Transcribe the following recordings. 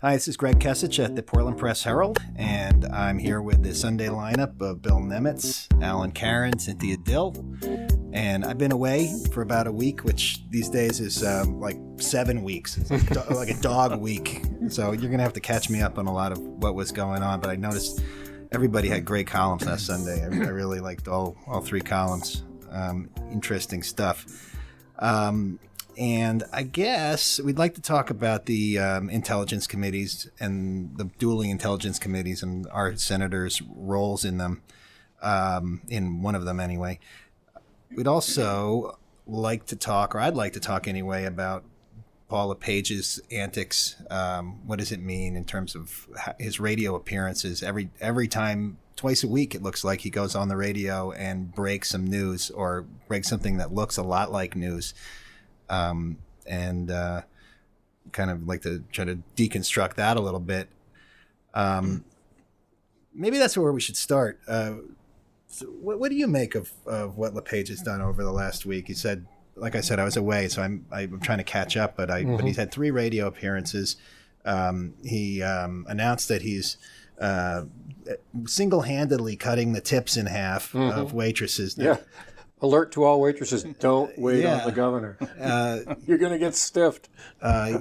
Hi, this is Greg Kesich at the Portland Press Herald, and I'm here with the Sunday lineup of Bill Nemitz, Caron, Cynthia Dill, and I've been away for about a week, which these days is like 7 weeks. It's like a dog week, so you're going to have to catch me up on a lot of what was going on, but I noticed everybody had great columns last Sunday. I really liked all three columns. Interesting stuff. And I guess we'd like to talk about the intelligence committees and the dueling intelligence committees and our senators' roles in them, in one of them anyway. We'd also like to talk, or I'd like to talk anyway, about Paul LePage's antics. What does it mean in terms of his radio appearances? Every time, twice a week, it looks like he goes on the radio and breaks some news or breaks something that looks a lot like news. And kind of like to try to deconstruct that a little bit. Maybe that's where we should start. So what do you make of what LePage has done over the last week? He said, like I said, I was away, so I'm trying to catch up, but he's had 3 radio appearances. He announced that he's single-handedly cutting the tips in half of waitresses. Yeah. Alert to all waitresses, don't wait on the governor. You're going to get stiffed.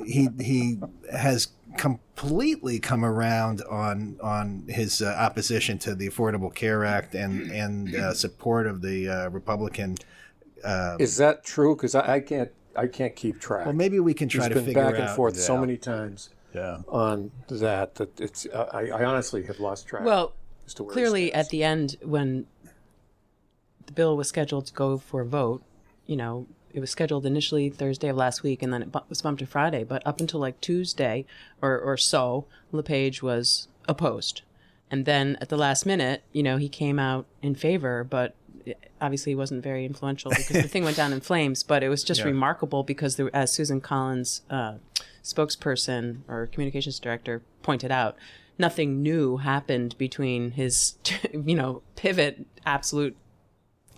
He has completely come around on his opposition to the Affordable Care Act and support of the Republican. Is that true? Because I can't keep track. Well, maybe we can try to figure out. He's been back and forth so many times on that it's. I honestly have lost track. Well, clearly at the end when the bill was scheduled to go for a vote, it was scheduled initially Thursday of last week, and then it was bumped to Friday. But up until like Tuesday or so, LePage was opposed. And then at the last minute, he came out in favor, but obviously he wasn't very influential because the thing went down in flames. But it was just remarkable because, as Susan Collins, spokesperson or communications director, pointed out, nothing new happened between his, pivot, absolute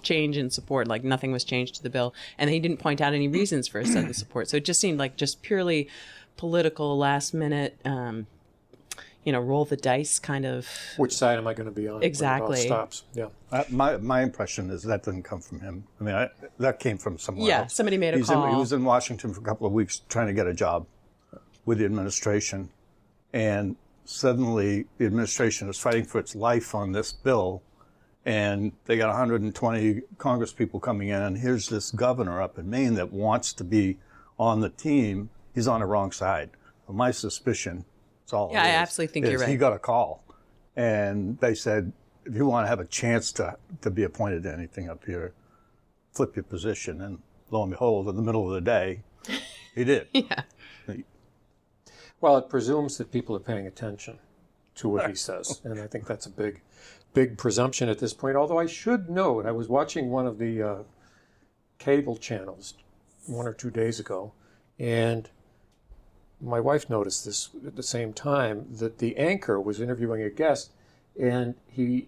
change in support. Like nothing was changed to the bill, and he didn't point out any reasons for his sudden support. So it just seemed like just purely political, last minute, roll the dice kind of. Which side am I going to be on? Exactly. When it all stops. Yeah. My impression is that didn't come from him. I mean, that came from somewhere else. Somebody made a call. He was in Washington for a couple of weeks trying to get a job with the administration, and suddenly the administration is fighting for its life on this bill. And they got 120 Congress people coming in, and here's this governor up in Maine that wants to be on the team. He's on the wrong side. Well, my suspicion, it's all. Yeah, I absolutely think you're right. He got a call, and they said, if you want to have a chance to be appointed to anything up here, flip your position. And lo and behold, in the middle of the day, he did. Yeah. Well, it presumes that people are paying attention to what he says, and I think that's a big presumption at this point. Although I should note, I was watching one of the cable channels 1 or 2 days ago, and my wife noticed this at the same time, that the anchor was interviewing a guest, and he,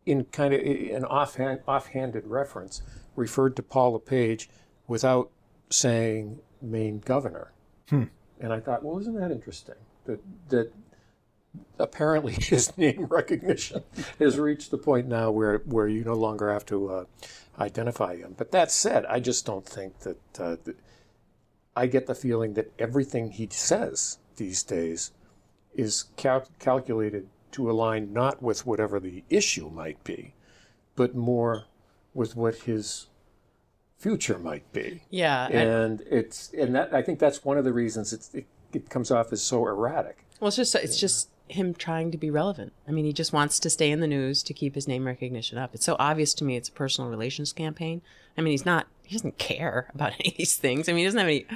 in kind of an offhanded reference, referred to Paul LePage without saying Maine governor. And I thought, well, isn't that interesting? That apparently his name recognition has reached the point now where you no longer have to identify him. But that said, I just don't think that I get the feeling that everything he says these days is calculated to align not with whatever the issue might be, but more with what his future might be. Yeah. And that I think that's one of the reasons it comes off as so erratic. Well, it's just him trying to be relevant. I mean, he just wants to stay in the news to keep his name recognition up. It's so obvious to me it's a personal relations campaign. I mean, he doesn't care about any of these things. I mean, he doesn't have any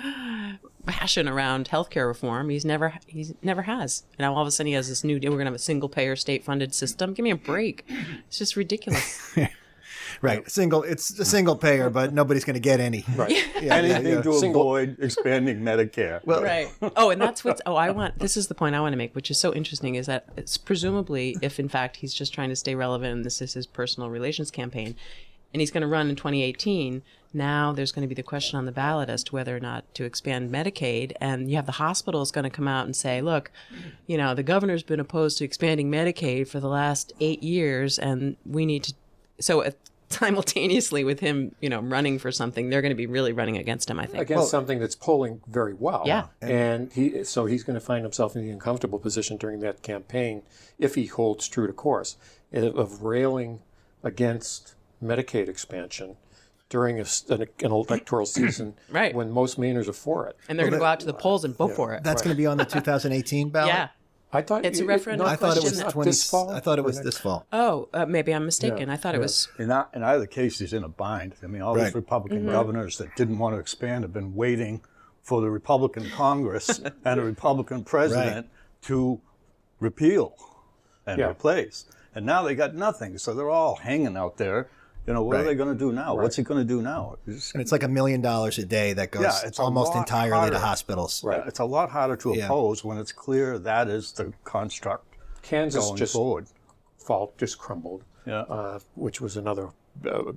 passion around healthcare reform. He never has. And now all of a sudden he has this new deal. We're going to have a single payer state funded system. Give me a break. It's just ridiculous. Right. It's a single payer, but nobody's going to get any. Right. Anything to avoid expanding Medicare. Well, right. Oh, and that's this is the point I want to make, which is so interesting, is that it's presumably, if in fact he's just trying to stay relevant and this is his personal relations campaign, and he's going to run in 2018. Now there's going to be the question on the ballot as to whether or not to expand Medicaid. And you have the hospitals going to come out and say, look, the governor's been opposed to expanding Medicaid for the last 8 years, and we need to. So simultaneously with him, running for something, they're going to be really running against him, I think. Against something that's polling very well. Yeah. And he's going to find himself in the uncomfortable position during that campaign, if he holds true to course, of railing against Medicaid expansion during an electoral season right. when most Mainers are for it. And they're going to go out to the polls and vote for it. That's going to be on the 2018 ballot? Yeah. I thought it's a referendum. I thought it was this fall. I thought it was this fall. Oh, maybe I'm mistaken. I thought it was. In either case, he's in a bind. I mean, all these Republican governors that didn't want to expand have been waiting for the Republican Congress and a Republican president to repeal and replace. And now they got nothing. So they're all hanging out there. What are they going to do now? What's he going to do now? And it's like $1 million a day that goes it's almost entirely harder to hospitals. Right. It's a lot harder to oppose when it's clear that is the construct. Kansas going forward. just crumbled, which was another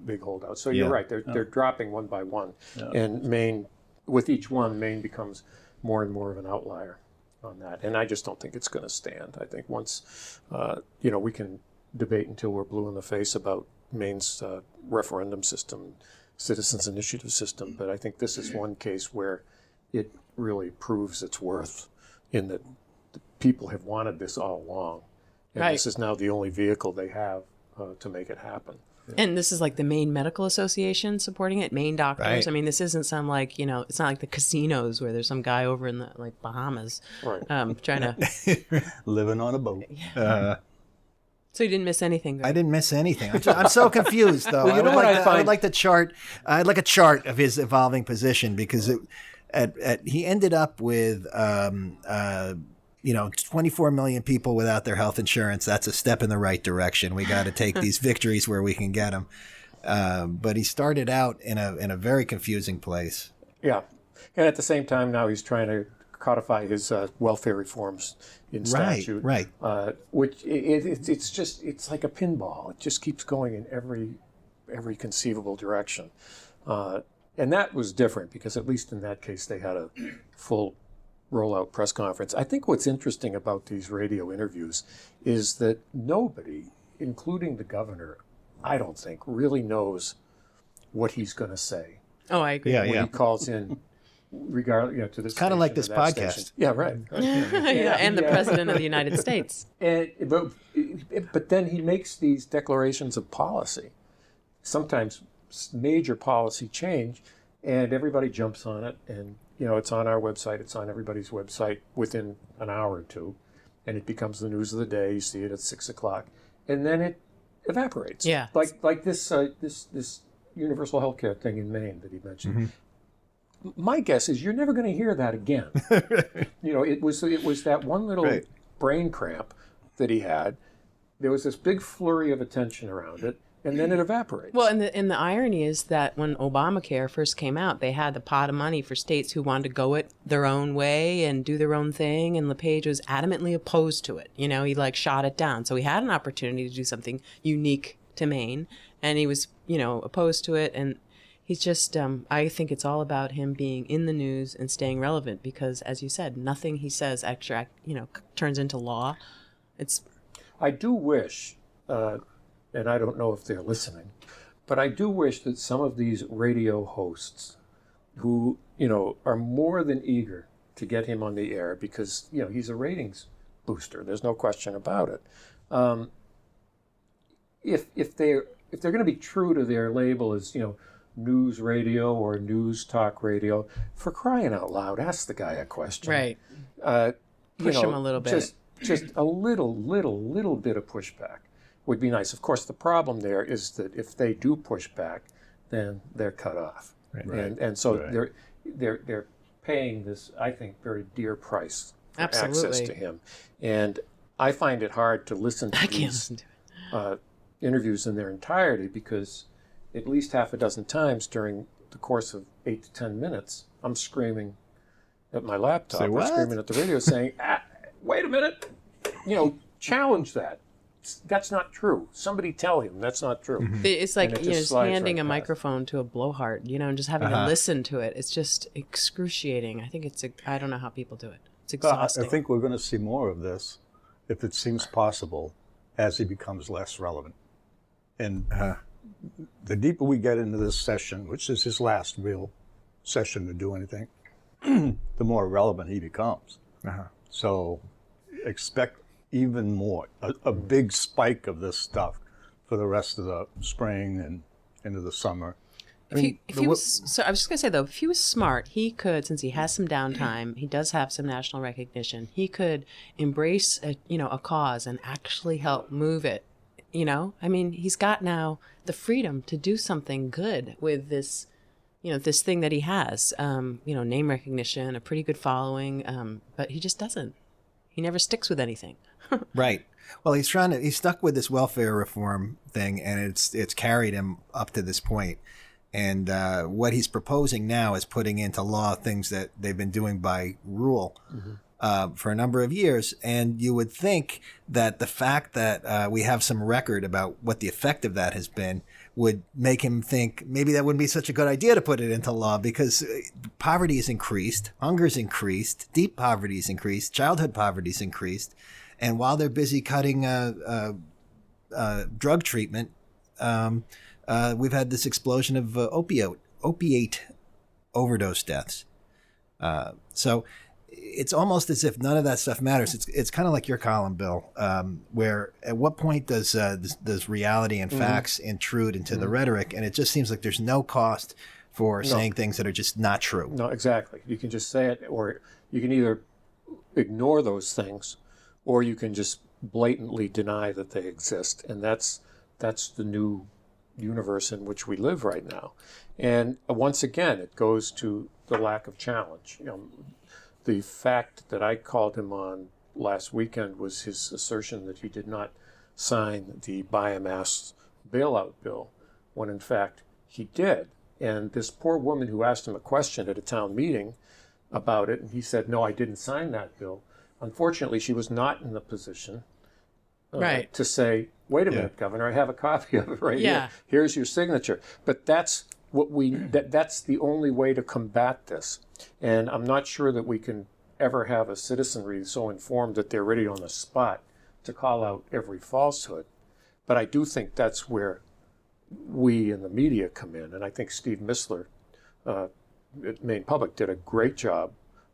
big holdout. So you're right. They're dropping one by one. Yeah. And Maine, with each one, Maine becomes more and more of an outlier on that. And I just don't think it's going to stand. I think once, we can debate until we're blue in the face about Maine's referendum system, citizens initiative system, but I think this is one case where it really proves its worth in that the people have wanted this all along, and this is now the only vehicle they have to make it happen. And this is like the Maine Medical Association supporting it, Maine doctors. Right. I mean, this isn't some it's not like the casinos where there's some guy over in the Bahamas trying to living on a boat. So you didn't miss anything, Greg? I didn't miss anything. I'm so confused, though. Well, I would like the chart. I'd like a chart of his evolving position because he ended up with 24 million people without their health insurance. That's a step in the right direction. We got to take these victories where we can get them. But he started out in a very confusing place. Yeah, and at the same time now he's trying to codify his welfare reforms in statute, right? Which it's like a pinball. It just keeps going in every conceivable direction, and that was different because at least in that case they had a full rollout press conference. I think what's interesting about these radio interviews is that nobody, including the governor, I don't think really knows what he's going to say. Oh, I agree. When he calls in. Regardless, to this kind of like this podcast. Station. Yeah, right. And the president of the United States. But then he makes these declarations of policy, sometimes major policy change, and everybody jumps on it. And it's on our website, it's on everybody's website within an hour or two, and it becomes the news of the day. You see it at 6:00, and then it evaporates. Yeah, like this universal health care thing in Maine that he mentioned. Mm-hmm. My guess is you're never going to hear that again. It was that one little brain cramp that he had. There was this big flurry of attention around it, and then it evaporates. Well, and the irony is that when Obamacare first came out, they had the pot of money for states who wanted to go it their own way and do their own thing, and LePage was adamantly opposed to it. He shot it down. So he had an opportunity to do something unique to Maine, and he was, opposed to it. And he's just, I think it's all about him being in the news and staying relevant because, as you said, nothing he says actually, turns into law. I do wish, and I don't know if they're listening, but I do wish that some of these radio hosts who, are more than eager to get him on the air because, he's a ratings booster. There's no question about it. If they're going to be true to their label as, news radio or news talk radio, for crying out loud, ask the guy a question. Right. Push him a little bit. Just a little bit of pushback would be nice. Of course, the problem there is that if they do push back, then they're cut off. Right. And so they're paying this, I think, very dear price for access to him. And I find it hard to listen to these interviews in their entirety because at least half a dozen times during the course of 8 to 10 minutes, I'm screaming at my laptop or screaming at the radio saying, wait a minute, challenge that. that's not true. Somebody tell him that's not true. Mm-hmm. It's like And it you know, just just slides handing right a past. microphone to a blowhard, you know, and just having to listen to it. It's just excruciating. I think I don't know how people do it. It's I exhausting. think we're going to see more of this, if it seems possible, as he becomes less relevant. And the deeper we get into this session, which is his last real session to do anything, the more relevant he becomes. So expect even more, a big spike of this stuff for the rest of the spring and into the summer. If he was, so I was just going to say, though, if he was smart, he could, since he has some downtime, he does have some national recognition, he could embrace a cause and actually help move it. You know, I mean, he's got now the freedom to do something good with this, this thing that he has, name recognition, a pretty good following, but he just doesn't. He never sticks with anything. Right. Well, he's stuck with this welfare reform thing, and it's carried him up to this point. And what he's proposing now is putting into law things that they've been doing by rule for a number of years. And you would think that the fact that we have some record about what the effect of that has been would make him think maybe that wouldn't be such a good idea to put it into law, because poverty has increased, hunger's increased, deep poverty's increased, childhood poverty's increased. And while they're busy cutting drug treatment, we've had this explosion of opiate overdose deaths. So it's almost as if none of that stuff matters. It's kind of like your column, Bill, where at what point does reality and facts intrude into the rhetoric? And it just seems like there's no cost for saying things that are just not true. No, exactly. You can just say it, or you can either ignore those things, or you can just blatantly deny that they exist. And that's the new universe in which we live right now. And once again, it goes to the lack of challenge. The fact that I called him on last weekend was his assertion that he did not sign the biomass bailout bill, when in fact he did. And this poor woman who asked him a question at a town meeting about it, and he said, no, I didn't sign that bill. Unfortunately, she was not in the position to say, wait a minute, Governor, I have a copy of it right here. Here's your signature. But that's that's the only way to combat this. And I'm not sure that we can ever have a citizenry so informed that they're ready on the spot to call out every falsehood. But I do think that's where we in the media come in. And I think Steve Missler at Maine Public did a great job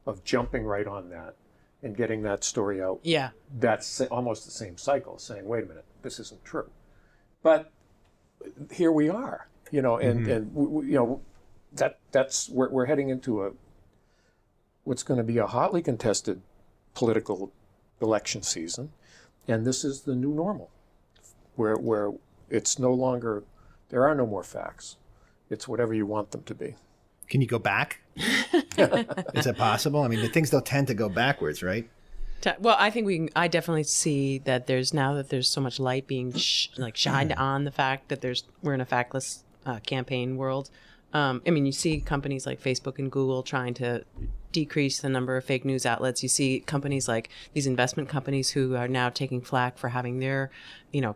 of jumping right on that and getting that story out. Yeah. That's almost the same cycle, saying, wait a minute, this isn't true. But here we are, that's we're heading into what's going to be a hotly contested political election season. And this is the new normal, where it's no longer, there are no more facts. It's whatever you want them to be. Can you go back? Is it possible? I mean, the things don't tend to go backwards, right? Well, I think I definitely see that there's so much light being shined on the fact that we're in a factless campaign world. I mean, you see companies like Facebook and Google trying to decrease the number of fake news outlets. You see companies like these investment companies who are now taking flack for having their,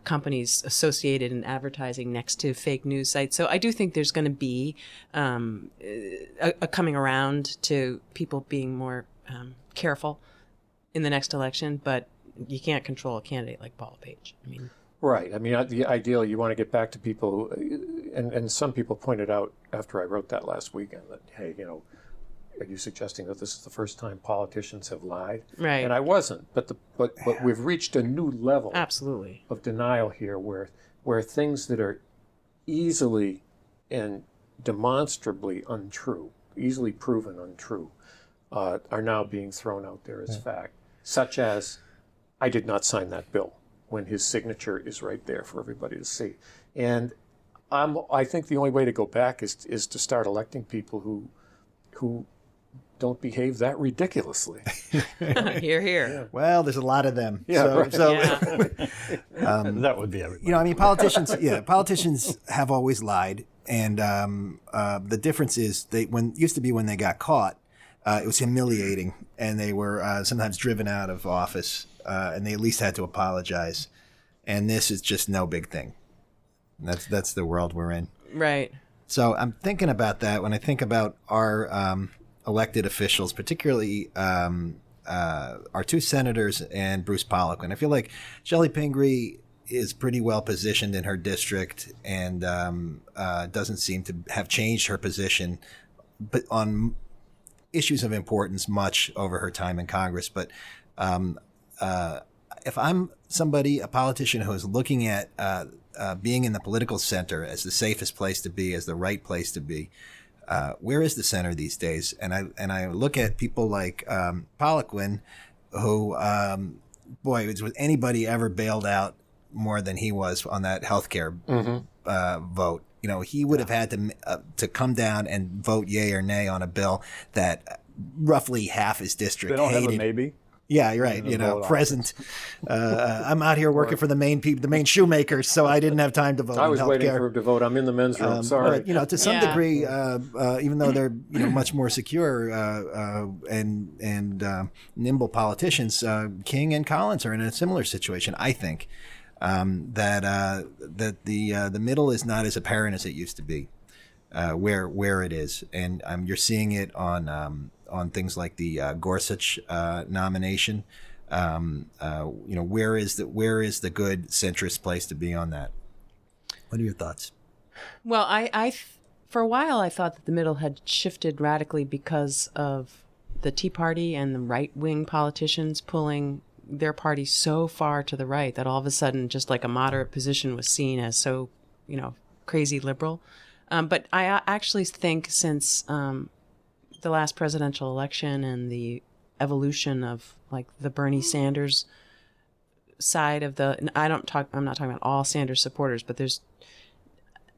companies associated in advertising next to fake news sites. So I do think there's going to be a coming around to people being more careful in the next election, but you can't control a candidate like Paul LePage. I mean, right. I mean, the ideal, you want to get back to people, and some people pointed out after I wrote that last weekend that, hey, are you suggesting that this is the first time politicians have lied? Right. And I wasn't, but we've reached a new level absolutely of denial here, where things that are easily and demonstrably untrue, easily proven untrue, are now being thrown out there as fact, such as, I did not sign that bill, when his signature is right there for everybody to see. And I think the only way to go back is to start electing people who don't behave that ridiculously. Hear, hear. Yeah. Well, there's a lot of them. Yeah, that would be everybody. I mean, politicians have always lied, and the difference is used to be when they got caught, it was humiliating, and they were sometimes driven out of office, and they at least had to apologize. and this is just no big thing. That's the world we're in. Right. So I'm thinking about that when I think about our elected officials, particularly our two senators and Bruce Pollock. And I feel like Shelley Pingree is pretty well positioned in her district and doesn't seem to have changed her position, but on issues of importance much over her time in Congress. But if I'm a politician who is looking at being in the political center as the safest place to be, as the right place to be, where is the center these days? And I look at people like Poliquin, who, was anybody ever bailed out more than he was on that healthcare vote? You know, he would have had to come down and vote yay or nay on a bill that roughly half his district They don't hated. have a maybe. Yeah, you're right. Present. I'm out here working for the main shoemakers, so I didn't have time to vote. I was on waiting healthcare. for him to vote. I'm in the men's room. Sorry. But, to some degree, even though they're much more secure and nimble politicians, King and Collins are in a similar situation. I think that the middle is not as apparent as it used to be, where it is, and you're seeing it on things like the Gorsuch nomination. Where is the good centrist place to be on that? What are your thoughts? Well, I for a while I thought that the middle had shifted radically because of the Tea Party and the right-wing politicians pulling their party so far to the right that all of a sudden just like a moderate position was seen as so, crazy liberal. But I actually think since the last presidential election and the evolution of like the Bernie Sanders side of I'm not talking about all Sanders supporters, but there's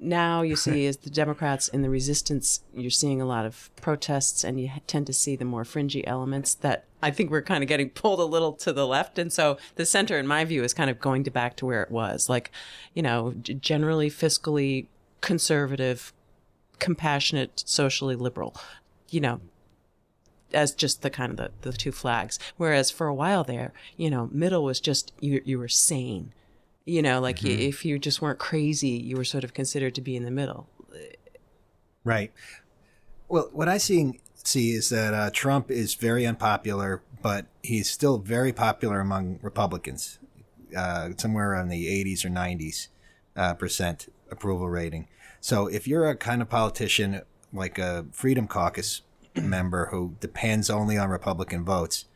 now you see as the Democrats in the resistance, you're seeing a lot of protests, and you tend to see the more fringy elements that I think we're kind of getting pulled a little to the left. And so the center, in my view, is kind of going back to where it was, like, generally fiscally conservative, compassionate, socially liberal, as just the kind of the two flags. Whereas for a while there, middle was just, you were sane. If you just weren't crazy, you were sort of considered to be in the middle. Right. Well, what I see is that Trump is very unpopular, but he's still very popular among Republicans, somewhere around the 80s or 90s percent approval rating. So if you're a kind of politician like a Freedom Caucus member who depends only on Republican votes,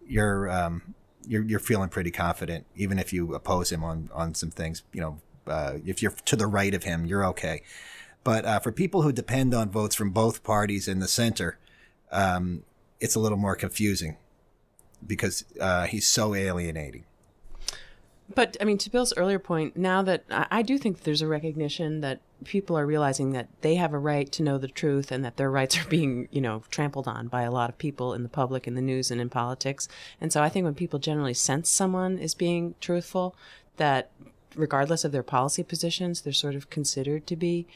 you're feeling pretty confident, even if you oppose him on some things. If you're to the right of him, you're okay. But for people who depend on votes from both parties in the center, it's a little more confusing because he's so alienating. But I mean, to Bill's earlier point, now that I do think there's a recognition that people are realizing that they have a right to know the truth and that their rights are being, trampled on by a lot of people in the public, in the news, and in politics. And so I think when people generally sense someone is being truthful, that regardless of their policy positions, they're sort of considered to be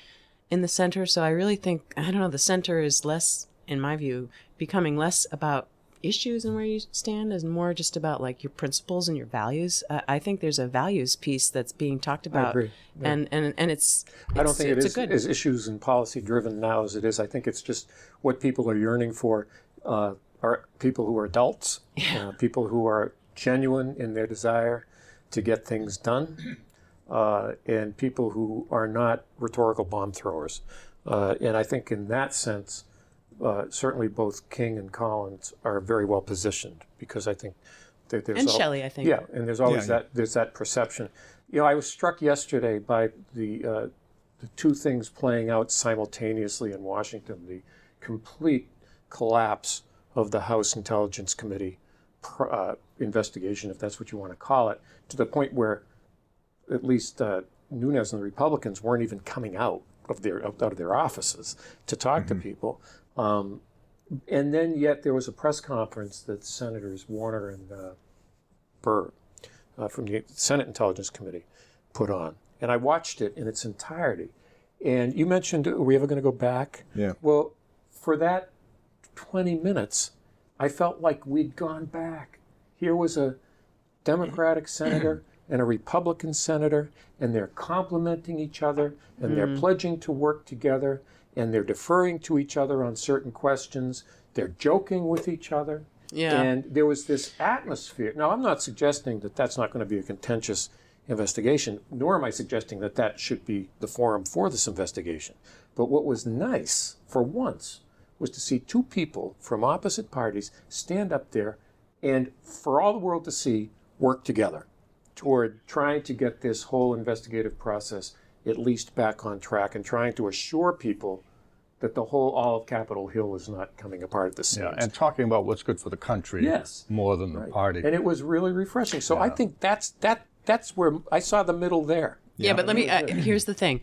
in the center. So I really think, the center is less, in my view, becoming less about issues and where you stand is more just about like your principles and your values. I think there's a values piece that's being talked about. I agree. Yeah. And it's I don't think it is good. as issues and policy driven now as it is. I think it's just what people are yearning for are people who are adults, people who are genuine in their desire to get things done, and people who are not rhetorical bomb throwers. And I think in that sense, certainly both King and Collins are very well positioned, because I think that there's Shelley, I think. Yeah, and there's always that perception. I was struck yesterday by the two things playing out simultaneously in Washington: the complete collapse of the House Intelligence Committee investigation, if that's what you want to call it, to the point where at least Nunes and the Republicans weren't even coming out of their offices to talk to people. And then yet there was a press conference that Senators Warner and Burr from the Senate Intelligence Committee put on. And I watched it in its entirety. And you mentioned, are we ever going to go back? Yeah. Well, for that 20 minutes, I felt like we'd gone back. Here was a Democratic senator and a Republican senator, and they're complimenting each other, and they're pledging to work together, and they're deferring to each other on certain questions. They're joking with each other. Yeah. And there was this atmosphere. Now, I'm not suggesting that that's not going to be a contentious investigation, nor am I suggesting that that should be the forum for this investigation. But what was nice, for once, was to see two people from opposite parties stand up there and, for all the world to see, work together toward trying to get this whole investigative process at least back on track and trying to assure people that the whole all of Capitol Hill is not coming apart at the seams. And talking about what's good for the country more than the party. And it was really refreshing. So I think that's where I saw the middle there. Yeah, but let me, here's the thing,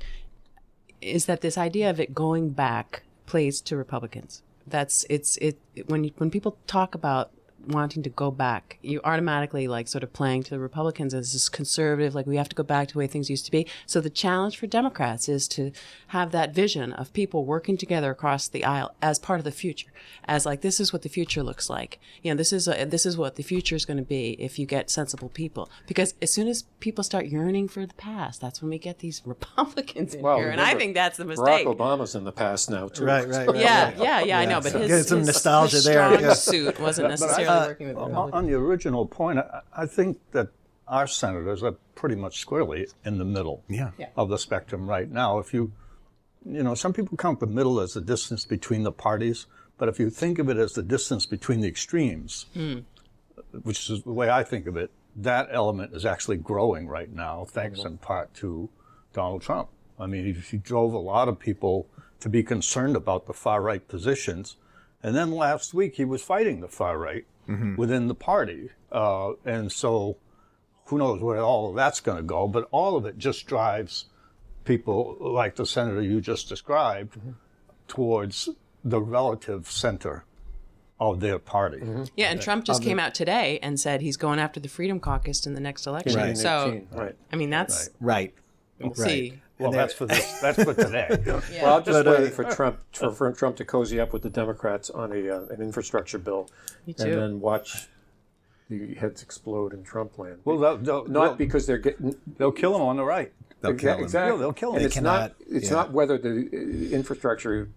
is that this idea of it going back plays to Republicans. When people talk about wanting to go back, you automatically like sort of playing to the Republicans as this conservative, like we have to go back to the way things used to be. So the challenge for Democrats is to have that vision of people working together across the aisle as part of the future, as like, this is what the future looks like. This is what the future is going to be if you get sensible people. Because as soon as people start yearning for the past, that's when we get these Republicans in here. And I think that's the mistake. Barack Obama's in the past now, too. Right. Yeah, I know. But Get some nostalgia his there. strong suit wasn't necessarily working with Republicans. On the original point, I think that our senators are pretty much squarely in the middle of the spectrum right now. If some people count the middle as the distance between the parties, but if you think of it as the distance between the extremes, which is the way I think of it, that element is actually growing right now, thanks in part to Donald Trump. I mean, he drove a lot of people to be concerned about the far-right positions, and then last week he was fighting the far-right within the party. And so who knows where all of that's going to go, but all of it just drives people like the senator you just described towards the relative center of their party. Yeah, and Trump just came out today and said he's going after the Freedom Caucus in the next election. Right. So, I mean, that's... Right. We'll see. Well, that's for today. Well, I'm just waiting for Trump to cozy up with the Democrats on an infrastructure bill, Me too. and then watch the heads explode in Trump land. Well, because they're getting. they'll kill him on the right. They'll kill him. Exactly. Yeah, they'll kill him. And They it's not whether the infrastructure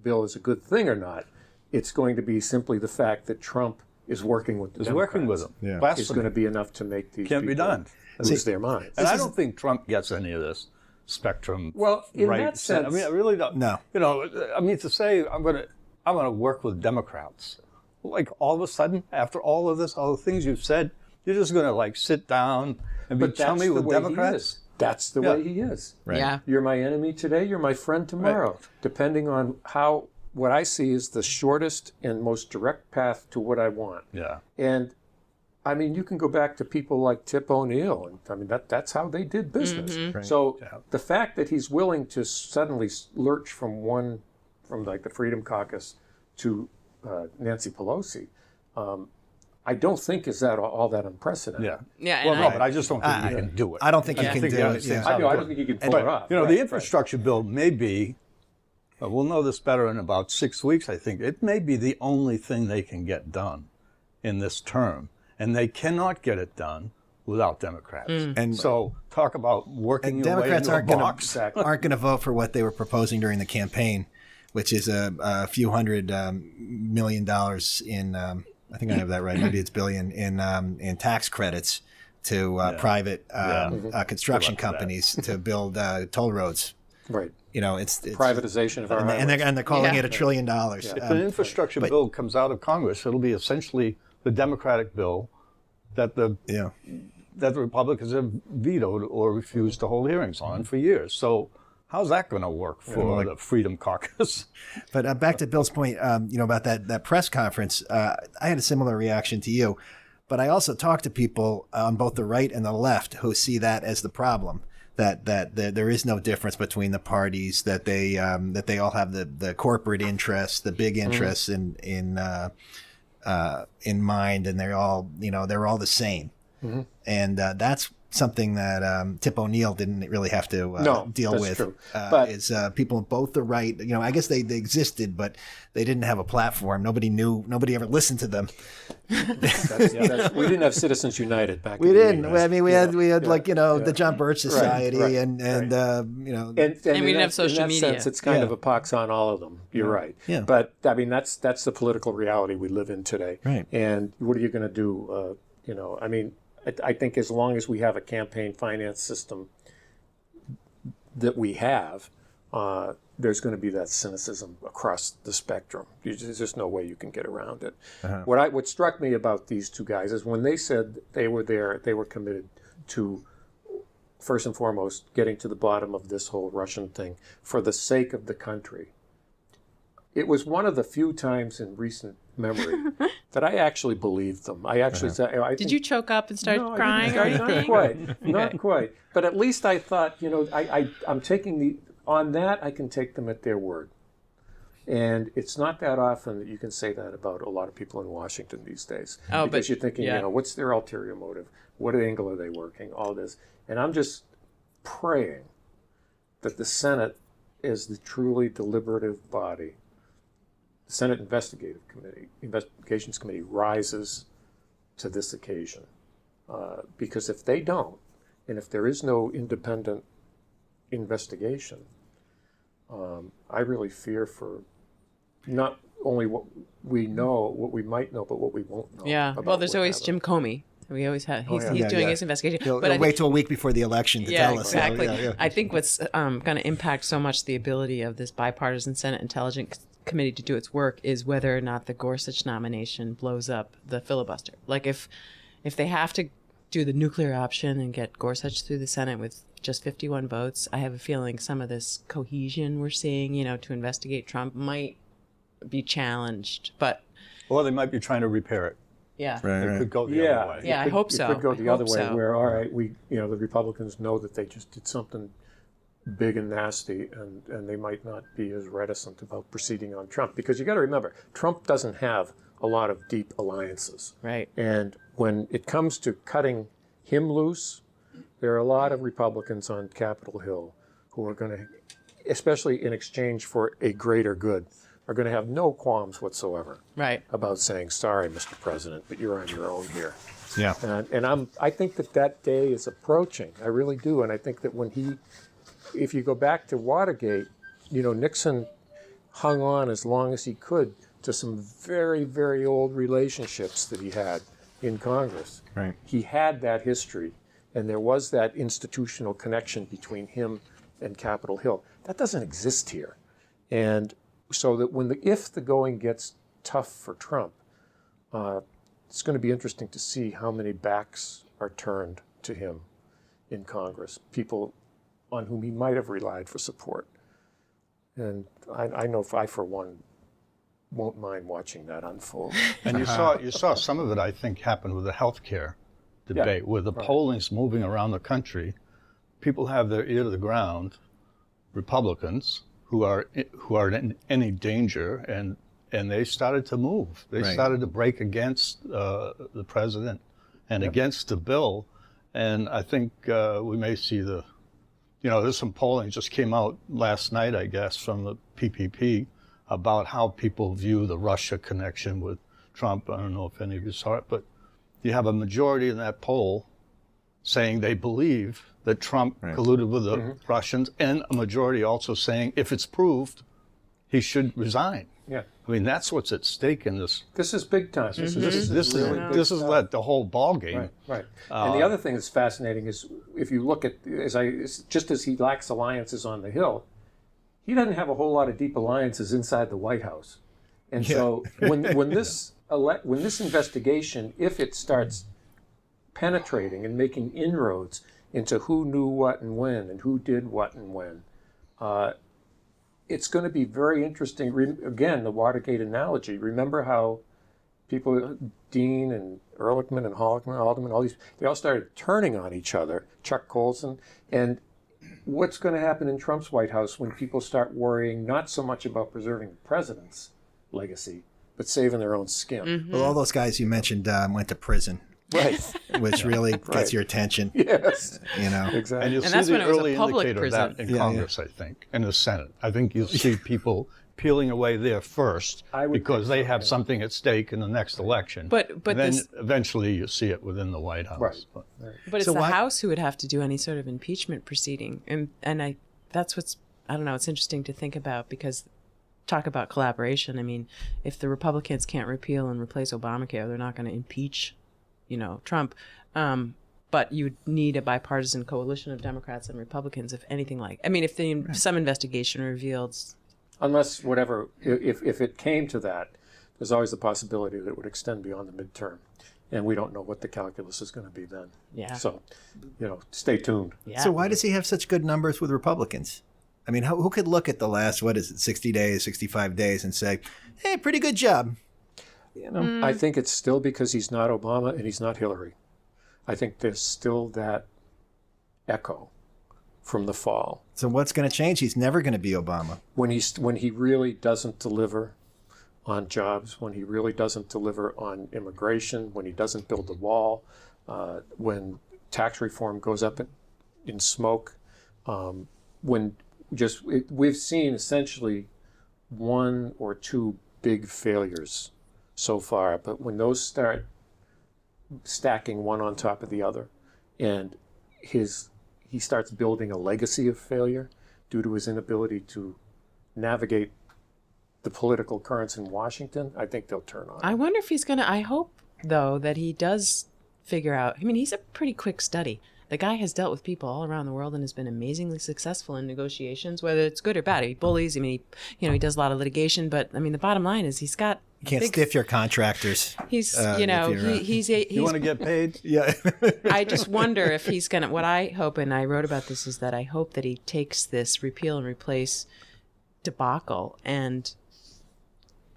bill is a good thing or not. It's going to be simply the fact that Trump is working with the Democrats. Working with them. Yeah. Blasphemy. Is going to be enough to make these Can't be people done. lose their minds. And I don't think Trump gets any of this spectrum. Well, in right. that sense, I mean, I really don't. No. To say I'm gonna work with Democrats, like all of a sudden, after all of this, all the things you've said, you're just gonna like sit down and be chummy with Democrats. That's the way he is. Right. Yeah. You're my enemy today, you're my friend tomorrow, depending on what I see is the shortest and most direct path to what I want. Yeah. And I mean, you can go back to people like Tip O'Neill, and I mean that's how they did business. Mm-hmm. Right. So the fact that he's willing to suddenly lurch from like the Freedom Caucus to Nancy Pelosi, I don't think is that all that unprecedented. Yeah. Yeah. Well, no, but I just don't think you can do it. I don't think you can do it. Yeah. I don't think you can pull it off. The infrastructure bill may be, we'll know this better in about 6 weeks, I think. It may be the only thing they can get done in this term. And they cannot get it done without Democrats. And so talk about working your Democrats way into a box. aren't going to vote for what they were proposing during the campaign, which is a few $100 million in, I think I have that right, maybe it's billion, in tax credits to private construction companies to build toll roads. Right. It's privatization of our and they're calling it $1 trillion. If an infrastructure bill comes out of Congress, it'll be essentially the Democratic bill that the Republicans have vetoed or refused to hold hearings on for years. So how's that going to work for the Freedom Caucus? But back to Bill's point, about that press conference, I had a similar reaction to you. But I also talked to people on both the right and the left who see that as the problem. That there is no difference between the parties. That they all have the corporate interests, the big interests in mind, and they're all the same. And that's something that Tip O'Neill didn't really have to deal that's with. True. But is people on both the right, I guess they existed, but they didn't have a platform. Nobody ever listened to them. we didn't have Citizens United back. We in didn't. The I mean, we had the John Birch Society, right. and we didn't have social media. Sense, it's kind of a pox on all of them. You're right. Yeah. But I mean, that's the political reality we live in today. Right. And what are you going to do? I mean, I think as long as we have a campaign finance system that we have, there's going to be that cynicism across the spectrum. There's just no way you can get around it. Uh-huh. What struck me about these two guys is when they said they were there, they were committed to, first and foremost, getting to the bottom of this whole Russian thing for the sake of the country. It was one of the few times in recent memory that I actually believed them. I actually said, Did you choke up and start crying or anything? Not quite. Not quite. But at least I thought, I'm taking on that, I can take them at their word. And it's not that often that you can say that about a lot of people in Washington these days. Because you're thinking, what's their ulterior motive? What angle are they working? All this. And I'm just praying that the Senate is the truly deliberative body. The Senate Investigations Committee rises to this occasion. Because if they don't, and if there is no independent investigation, I really fear for not only what we might know, but what we won't know. Yeah. Well, there's always Jim Comey. We always have. He's doing his investigation. He'll wait till a week before the election to tell us. Exactly. I think what's going to impact so much the ability of this bipartisan Senate Intelligence Committee to do its work is whether or not the Gorsuch nomination blows up the filibuster. Like if they have to do the nuclear option and get Gorsuch through the Senate with just 51 votes, I have a feeling some of this cohesion we're seeing, to investigate Trump might be challenged. Or they might be trying to repair it. Yeah. It could go the other way. Yeah, I hope so. It could go the other way so. where, all right, the Republicans know that they just did something big and nasty, and they might not be as reticent about proceeding on Trump. Because you got to remember, Trump doesn't have a lot of deep alliances. Right. And when it comes to cutting him loose, there are a lot of Republicans on Capitol Hill who are going to, especially in exchange for a greater good, are going to have no qualms whatsoever about saying, sorry, Mr. President, but you're on your own here. Yeah. And I think that day is approaching. I really do. And I think that if you go back to Watergate, Nixon hung on as long as he could to some very, very old relationships that he had in Congress. Right. He had that history, and there was that institutional connection between him and Capitol Hill. That doesn't exist here. And so that if the going gets tough for Trump, it's going to be interesting to see how many backs are turned to him in Congress, people on whom he might have relied for support. And I know I, for one, won't mind watching that unfold. And you saw some of it, I think, happen with the healthcare debate, where the polling's moving around the country. People have their ear to the ground, Republicans, who are in any danger, and they started to move. They started to break against the president and against the bill. And I think we may see there's some polling just came out last night, I guess, from the PPP about how people view the Russia connection with Trump. I don't know if any of you saw it, but you have a majority in that poll saying they believe that Trump colluded with the Russians, and a majority also saying if it's proved, he should resign. Yeah. I mean, that's what's at stake in this. This is big time. This is like the whole ball game. Right. And the other thing that's fascinating is if you look at, just as he lacks alliances on the Hill, he doesn't have a whole lot of deep alliances inside the White House. And so when this investigation, if it starts penetrating and making inroads into who knew what and when and who did what and when, it's going to be very interesting. Again, the Watergate analogy. Remember how people, Dean and Ehrlichman and Haldeman, all these, they all started turning on each other, Chuck Colson. And what's going to happen in Trump's White House when people start worrying not so much about preserving the president's legacy, but saving their own skin? Well, all those guys you mentioned went to prison. Right. which really gets your attention. Yes. You know, Exactly. And you'll And see that's when the it was a early public indicator of that prison. in Congress, I think, and the Senate. I think you'll see people peeling away there first I would because think they so, have yeah. something at stake in the next election. But And then this- eventually you see it within the White House. Right. But- But it's So the why- House who would have to do any sort of impeachment proceeding, and that's what's, I don't know, it's interesting to think about, because talk about collaboration. I mean, if the Republicans can't repeal and replace Obamacare, they're not going to impeach, Trump. But you'd need a bipartisan coalition of Democrats and Republicans, if anything like. I mean, if some investigation revealed. Unless whatever, if it came to that, there's always the possibility that it would extend beyond the midterm. And we don't know what the calculus is going to be then. Yeah. So, stay tuned. Yeah. so why does he have such good numbers with Republicans? I mean, who could look at the last 60 days, 65 days, and say, "Hey, pretty good job"? I think it's still because he's not Obama and he's not Hillary. I think there's still that echo from the fall. So what's going to change? He's never going to be Obama. When he really doesn't deliver on jobs, when he really doesn't deliver on immigration, when he doesn't build the wall, when tax reform goes up in smoke, we've seen essentially one or two big failures so far, but when those start stacking one on top of the other, and he starts building a legacy of failure due to his inability to navigate the political currents in Washington, I think they'll turn on him. I wonder if he's going to, I hope, though, that he does figure out, I mean, he's a pretty quick study. The guy has dealt with people all around the world and has been amazingly successful in negotiations, whether it's good or bad. He bullies, I mean, he does a lot of litigation, but I mean, the bottom line is he's got. You can't stiff your contractors. He's, he's You want to get paid? yeah. I just wonder if he's going to, what I hope, and I wrote about this, is that I hope that he takes this repeal and replace debacle and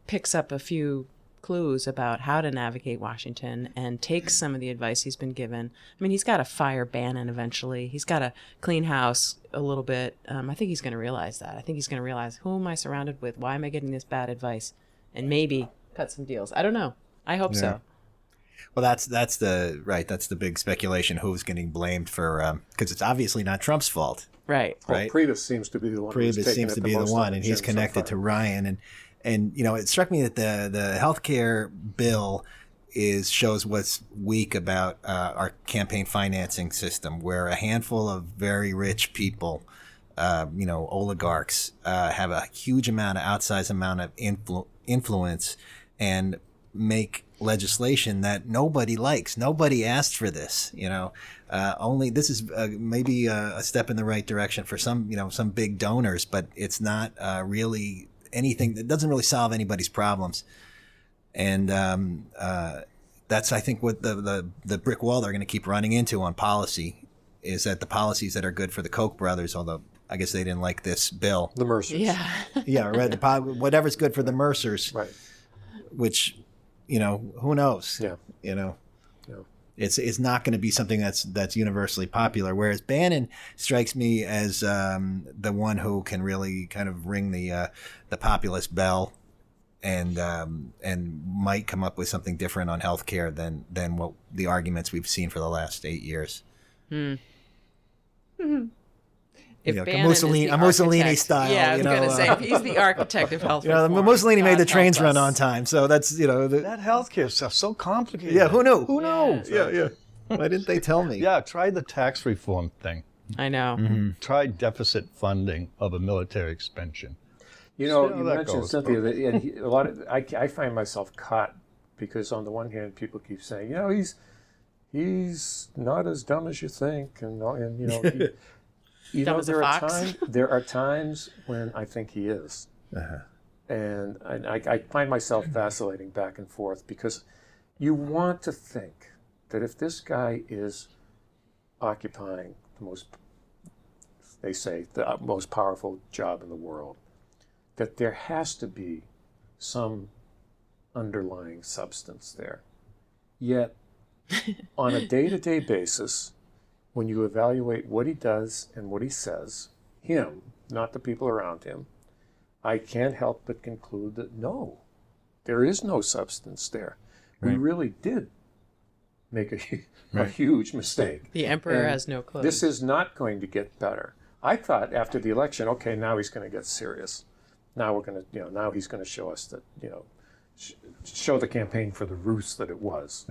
picks up a few clues about how to navigate Washington and takes some of the advice he's been given. I mean, he's got to fire Bannon eventually. He's got to clean house a little bit. I think he's going to realize that. I think he's going to realize, who am I surrounded with? Why am I getting this bad advice? And maybe cut some deals. I don't know. I hope so. Well, that's the big speculation. Who's getting blamed for? Because it's obviously not Trump's fault. Right. Well, Right. Priebus seems to be the one. Priebus seems to be the one, and he's connected to Ryan. And it struck me that the healthcare bill shows what's weak about our campaign financing system, where a handful of very rich people, oligarchs, have a huge amount of outsized amount of influence and make legislation that nobody likes. Nobody asked for this. Only this is maybe a step in the right direction for some big donors, but it's not really anything that doesn't really solve anybody's problems. And that's, I think, what the brick wall they're going to keep running into on policy is that the policies that are good for the Koch brothers, although I guess they didn't like this bill. The Mercers. Yeah. Yeah, right. Whatever's good for the Mercers, Right. which, who knows? Yeah. Yeah. Yeah. It's not going to be something that's universally popular. Whereas Bannon strikes me as the one who can really kind of ring the populist bell, and might come up with something different on healthcare than what the arguments we've seen for the last 8 years. If A Bannon is the Mussolini architect- style. Yeah, I was going to say, if he's the architect of health The reform, Mussolini made the God trains help run us. on time, so that's That healthcare stuff's so complicated. yeah. Who knew? Who knows? Yeah. Why didn't they tell me? Yeah, try the tax reform thing. I know. Mm-hmm. Try deficit funding of a military expansion. You See how you that mentioned goes. Cynthia, and I find myself caught because on the one hand, people keep saying, he's not as dumb as you think, and Dumb as a fox. there are times when I think he is, and I find myself vacillating back and forth because you want to think that if this guy is occupying the most powerful job in the world, that there has to be some underlying substance there. Yet, on a day-to-day basis, when you evaluate what he does and what he says, him, not the people around him, I can't help but conclude that no, there is no substance there. We really did make a huge mistake. The emperor And has no clothes. This is not going to get better. I thought after the election, okay, now he's going to get serious. Now we're going to, now he's going to show us that, show the campaign for the ruse that it was.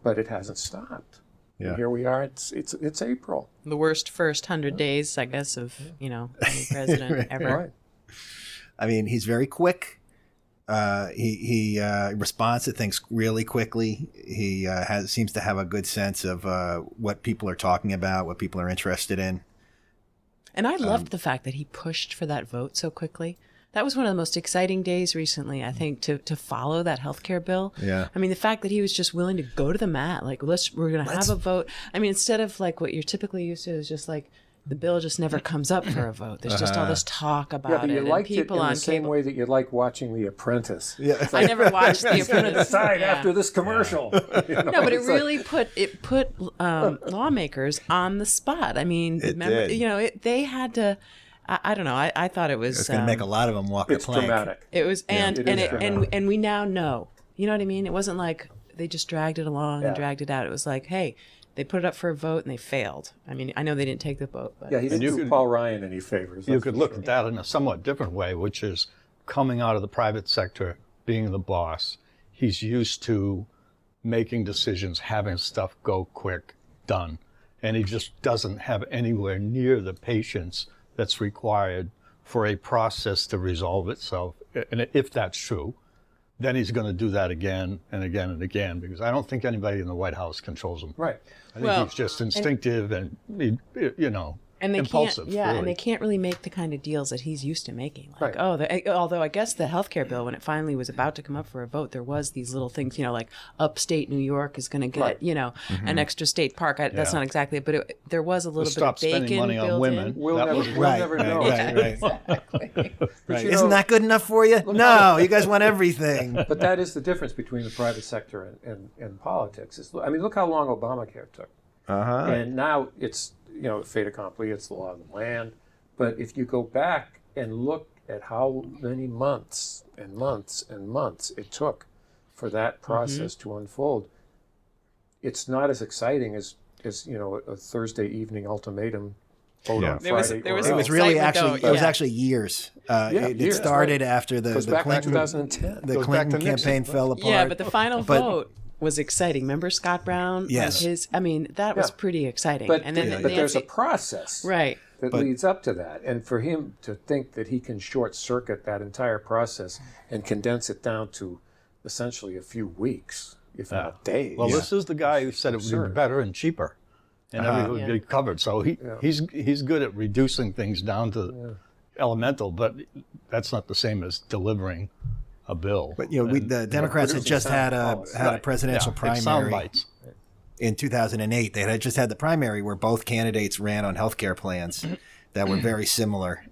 But it hasn't stopped. Yeah. And here we are. It's April. The worst first 100 days, I guess, of any president ever. Right. I mean, he's very quick. He responds to things really quickly. He seems to have a good sense of what people are talking about, what people are interested in. And I loved the fact that he pushed for that vote so quickly. That was one of the most exciting days recently, I think, to follow that healthcare bill. Yeah. I mean, the fact that he was just willing to go to the mat, like, we're going to have a vote. I mean, instead of like what you're typically used to is just like the bill just never comes up for a vote. There's just all this talk about But you it. liked And people it in on the same cable. way that you like watching The Apprentice. Yeah. I never watched The He's going to Apprentice. decide Yeah. after this commercial. No, but it really put lawmakers on the spot. I mean, did. they had to. I don't know. I thought it was. It's going to make a lot of them walk It's the plank. dramatic. It was, dramatic. and we now know. You know what I mean? It wasn't like they just dragged it along and dragged it out. It was like, hey, they put it up for a vote and they failed. I mean, I know they didn't take the vote, but Yeah, he didn't do Paul Ryan any favors. You that's could for look sure. at that in a somewhat different way, which is coming out of the private sector, being the boss. He's used to making decisions, having stuff go quick, done. And he just doesn't have anywhere near the patience that's required for a process to resolve itself. And if that's true, then he's going to do that again and again and again, because I don't think anybody in the White House controls him. Right. I think he's just instinctive and and they impulsive. can't, yeah, really. and they can't really make the kind of deals that he's used to making. Like, Right. although I guess the healthcare bill, when it finally was about to come up for a vote, there was these little things, like upstate New York is going to get, Right. an extra state park. That's not exactly it, but there was a little bit Stop of bacon spending money on built women. in. We'll That never, was- we'll never know. Right. But, Isn't that good enough for you? No, you guys want everything. But that is the difference between the private sector and politics. I mean, look how long Obamacare took. And now it's, fait accompli, it's the law of the land. But if you go back and look at how many months and months and months it took for that process to unfold, it's not as exciting as a Thursday evening ultimatum vote on There was- Friday. there or was It else. was really Excitement, actually though, it was yeah. actually years. It years, started right. after the Goes back to Clinton 2010. the Goes back Clinton to Nixon. campaign fell apart. Yeah, but the final But- vote was exciting. Remember Scott Brown? Yes. That was Yeah. pretty exciting. But, and then but there's a Nancy- process right. that leads up to that. And for him to think that he can short circuit that entire process and condense it down to essentially a few weeks, if not days. Well, this is the guy who said it would be Absurd. better and cheaper, and everything would be covered. So he's good at reducing things down to elemental, but that's not the same as delivering a bill. But the Democrats had producing just had sound a policy. had a presidential It's sound primary bites. in 2008. They had just had the primary where both candidates ran on healthcare plans that were very similar,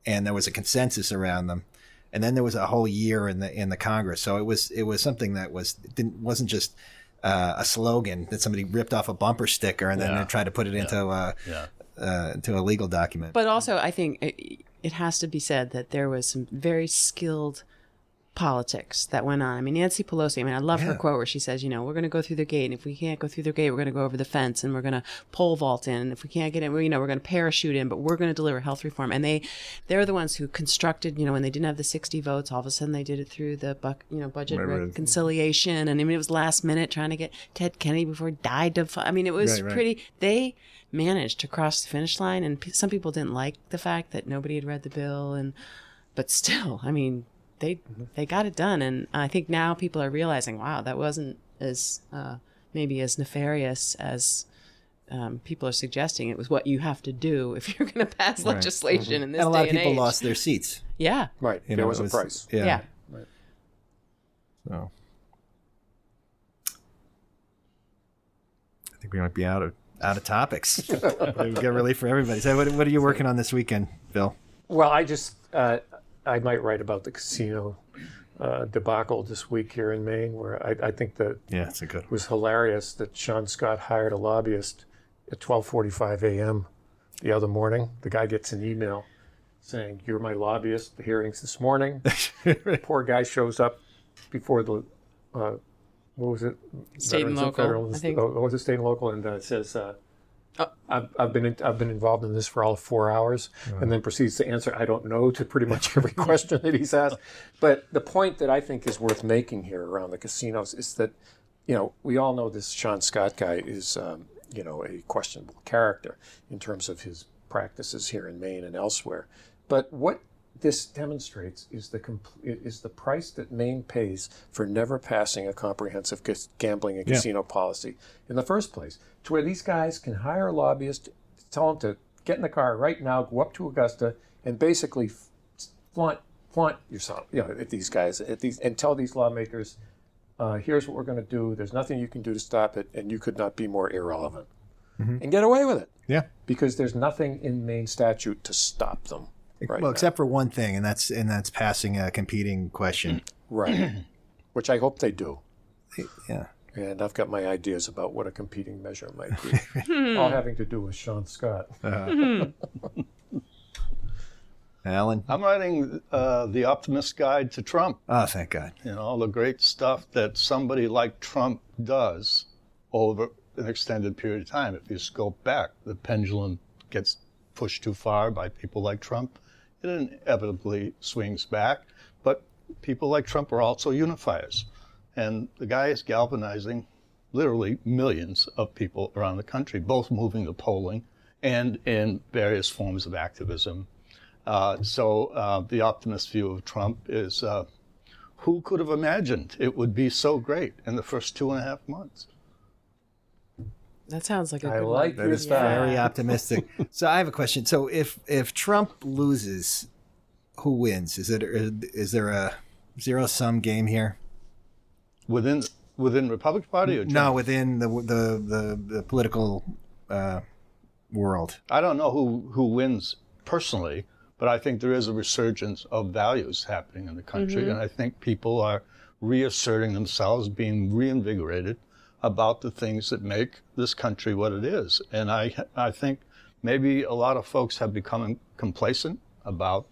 and there was a consensus around them. And then there was a whole year in the Congress. So it was something that wasn't just a slogan that somebody ripped off a bumper sticker and then they tried to put it into a legal document. But also, I think it has to be said that there was some very skilled politics that went on. I mean, Nancy Pelosi, I love her quote where she says, we're going to go through the gate. And if we can't go through the gate, we're going to go over the fence and we're going to pole vault in. And if we can't get in, we're going to parachute in, but we're going to deliver health reform. And they're the ones who constructed, when they didn't have the 60 votes, all of a sudden they did it through the budget reconciliation. And it was last minute trying to get Ted Kennedy before he died. It was pretty, they managed to cross the finish line. And some people didn't like the fact that nobody had read the bill. But still, they got it done, and I think now people are realizing, wow, that wasn't as maybe as nefarious as people are suggesting. It was what you have to do if you're going to pass legislation in this and a lot day of people age. lost their seats. Yeah, Right. There was a price. yeah. So I think we might be out of topics. We get relief for everybody. So what are you working on this weekend, Bill? Well, I might write about the casino debacle this week here in Maine, where I think that it's a good it was hilarious that Sean Scott hired a lobbyist at 12:45 a.m. the other morning. The guy gets an email saying, "You're my lobbyist. The hearing's this morning." Poor guy shows up before the what was it? State and Veterans local, Federal, I think. what was it? State and local, and it says, I've been involved in this for all of 4 hours, and then proceeds to answer I don't know to pretty much every question that he's asked. But the point that I think is worth making here around the casinos is that, we all know this Sean Scott guy is, a questionable character in terms of his practices here in Maine and elsewhere. But what this demonstrates is the price that Maine pays for never passing a comprehensive gambling and casino policy in the first place, to where these guys can hire a lobbyist, tell them to get in the car right now, go up to Augusta, and basically flaunt yourself, at these guys, and tell these lawmakers, here's what we're going to do. There's nothing you can do to stop it, and you could not be more irrelevant, and get away with it. Yeah, because there's nothing in Maine statute to stop them. Right now. Except for one thing, and that's passing a competing question. Right. Which I hope they do. Yeah. And I've got my ideas about what a competing measure might be. All having to do with Sean Scott. Alan? I'm writing the Optimist Guide to Trump. Oh, thank God. All the great stuff that somebody like Trump does over an extended period of time. If you scope back, the pendulum gets pushed too far by people like Trump. It inevitably swings back, but people like Trump are also unifiers. And the guy is galvanizing literally millions of people around the country, both moving the polling and in various forms of activism. So the optimist view of Trump is, who could have imagined it would be so great in the first 2.5 months? That sounds like a good I like one. your That is style. very optimistic. So I have a question. So if Trump loses, who wins? Is there a zero-sum game here? Within Republican Party or No, within the political world. I don't know who wins personally, but I think there is a resurgence of values happening in the country, and I think people are reasserting themselves, being reinvigorated about the things that make this country what it is. And I think maybe a lot of folks have become complacent about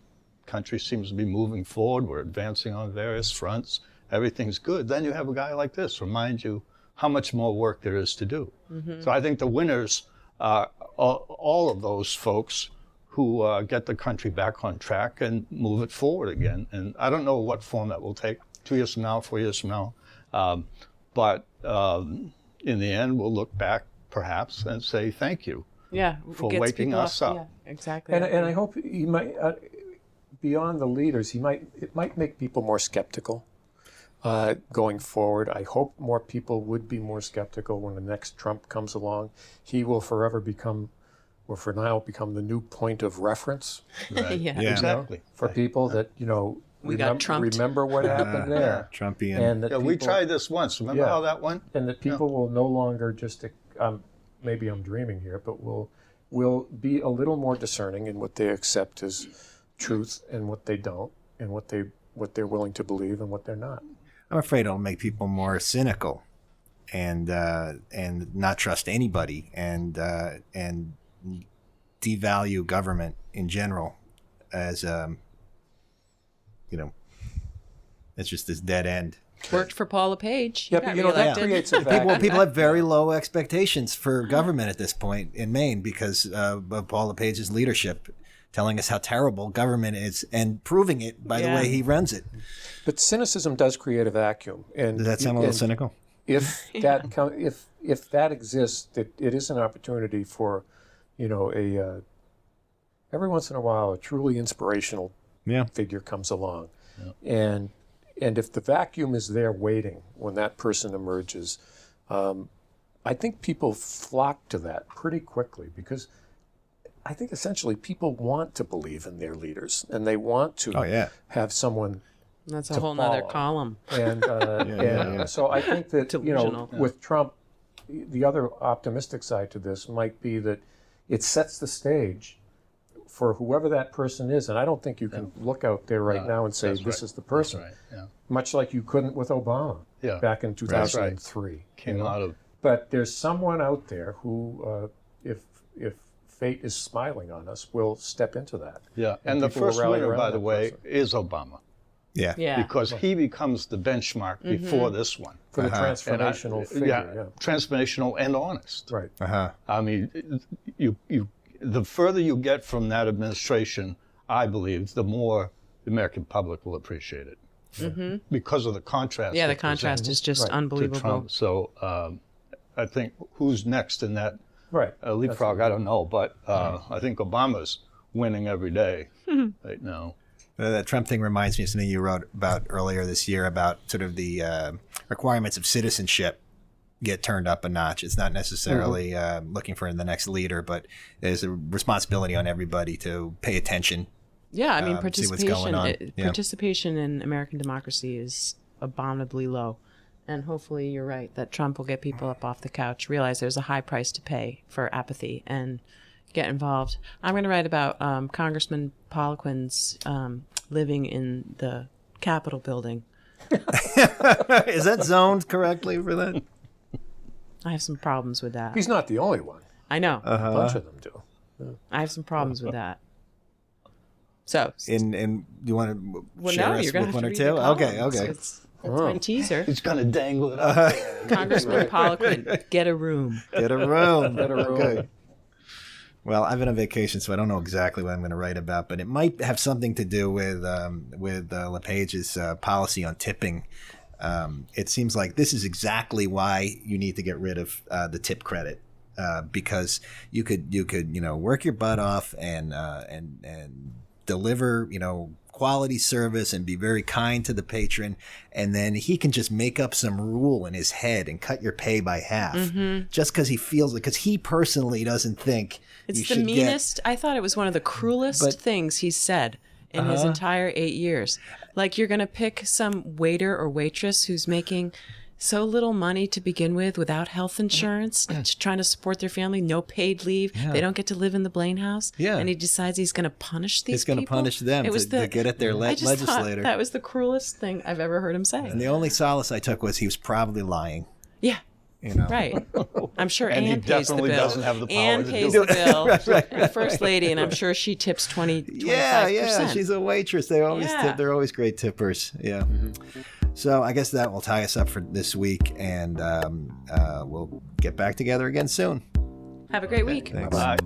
country seems to be moving forward. We're advancing on various fronts. Everything's good. Then you have a guy like this remind you how much more work there is to do. So I think the winners are all of those folks who get the country back on track and move it forward again. And I don't know what form that will take 2 years from now, 4 years from now. But in the end, we'll look back perhaps and say thank you for gets waking people us up. Yeah, exactly. And I hope he might, beyond the leaders, it might make people more skeptical going forward. I hope more people would be more skeptical when the next Trump comes along. He will forever become, or for now, become the new point of reference. Right. Yeah. Exactly. For people that, We got trumped. remember what happened there. Trumpian. And that We people- tried this once. Remember how that went? And that people will no longer just, maybe I'm dreaming here, but will be a little more discerning in what they accept as truth and what they don't, and what they're willing to believe and what they're not. I'm afraid it'll make people more cynical and not trust anybody and devalue government in general as it's just this dead end. Worked for Paul LePage. Yeah, Got but that reelected. creates a vacuum. People have very low expectations for government at this point in Maine because of Paul LePage's leadership, telling us how terrible government is and proving it by the way he runs it. But cynicism does create a vacuum. And Does that sound a little cynical? If if that exists, it is an opportunity for, every once in a while, a truly inspirational figure comes along, and if the vacuum is there waiting when that person emerges, I think people flock to that pretty quickly because I think essentially people want to believe in their leaders and they want to have someone. That's a whole nother column. And, so I think that, Delusional. with Trump, the other optimistic side to this might be that it sets the stage for whoever that person is. And I don't think you can look out there right now and say, this is the person. That's right. Yeah. Much like you couldn't with Obama back in 2003. Came out of. But there's someone out there who, if fate is smiling on us, will step into that. Yeah, and the people will first rally winner, around by that the way, person. is Obama. Yeah. Yeah. Because he becomes the benchmark before this one. For the transformational figure. Transformational and honest. Right. I mean, the further you get from that administration, I believe, the more the American public will appreciate it. Because of the contrast. Yeah, the contrast is just unbelievable. To Trump. So I think who's next in that leapfrog, I don't know. But I think Obama's winning every day right now. That Trump thing reminds me of something you wrote about earlier this year about sort of the requirements of citizenship get turned up a notch. It's not necessarily looking for the next leader, but there's a responsibility on everybody to pay attention. Yeah, I mean, see what's going on. participation in American democracy is abominably low. And hopefully you're right that Trump will get people up off the couch, realize there's a high price to pay for apathy, and get involved. I'm going to write about Congressman Poliquin's living in the Capitol building. Is that zoned correctly for that? I have some problems with that. He's not the only one. I know. A bunch of them do. I have some problems with that. So, And you want to share us you're gonna with have one to or read two? the columns. Okay. That's my teaser. He's going to dangle it up. Congressman Poliquin, get a room. Get a room. Get a room. Okay. Well, I've been on vacation, so I don't know exactly what I'm going to write about, but it might have something to do with LePage's policy on tipping. It seems like this is exactly why you need to get rid of the tip credit, because you could work your butt off and deliver quality service and be very kind to the patron, and then he can just make up some rule in his head and cut your pay by half just because he feels it, because he personally doesn't think it's you the should meanest. I thought it was one of the cruelest things he's said in his entire 8 years. Like, you're going to pick some waiter or waitress who's making so little money to begin with, without health insurance, trying to support their family, no paid leave. Yeah. They don't get to live in the Blaine house. Yeah. And he decides he's going to punish these people. He's going to punish them to get at their legislator. That was the cruelest thing I've ever heard him say. And the only solace I took was he was probably lying. Yeah. Right. I'm sure and Ann pays the bill. He definitely doesn't have the power Ann to pays do the bill. Right. First lady, and I'm sure she tips 25%. Yeah. She's a waitress. They always tip. They're always great tippers. Yeah. So I guess that will tie us up for this week, and we'll get back together again soon. Have a great week. Thanks. Bye.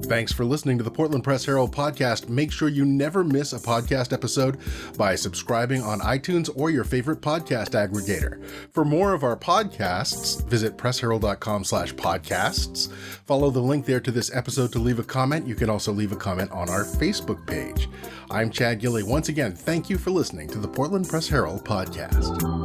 Thanks for listening to the Portland Press Herald podcast. Make sure you never miss a podcast episode by subscribing on iTunes or your favorite podcast aggregator. For more of our podcasts, visit pressherald.com/podcasts. Follow the link there to this episode to leave a comment. You can also leave a comment on our Facebook page. I'm Chad Gilley. Once again, thank you for listening to the Portland Press Herald podcast.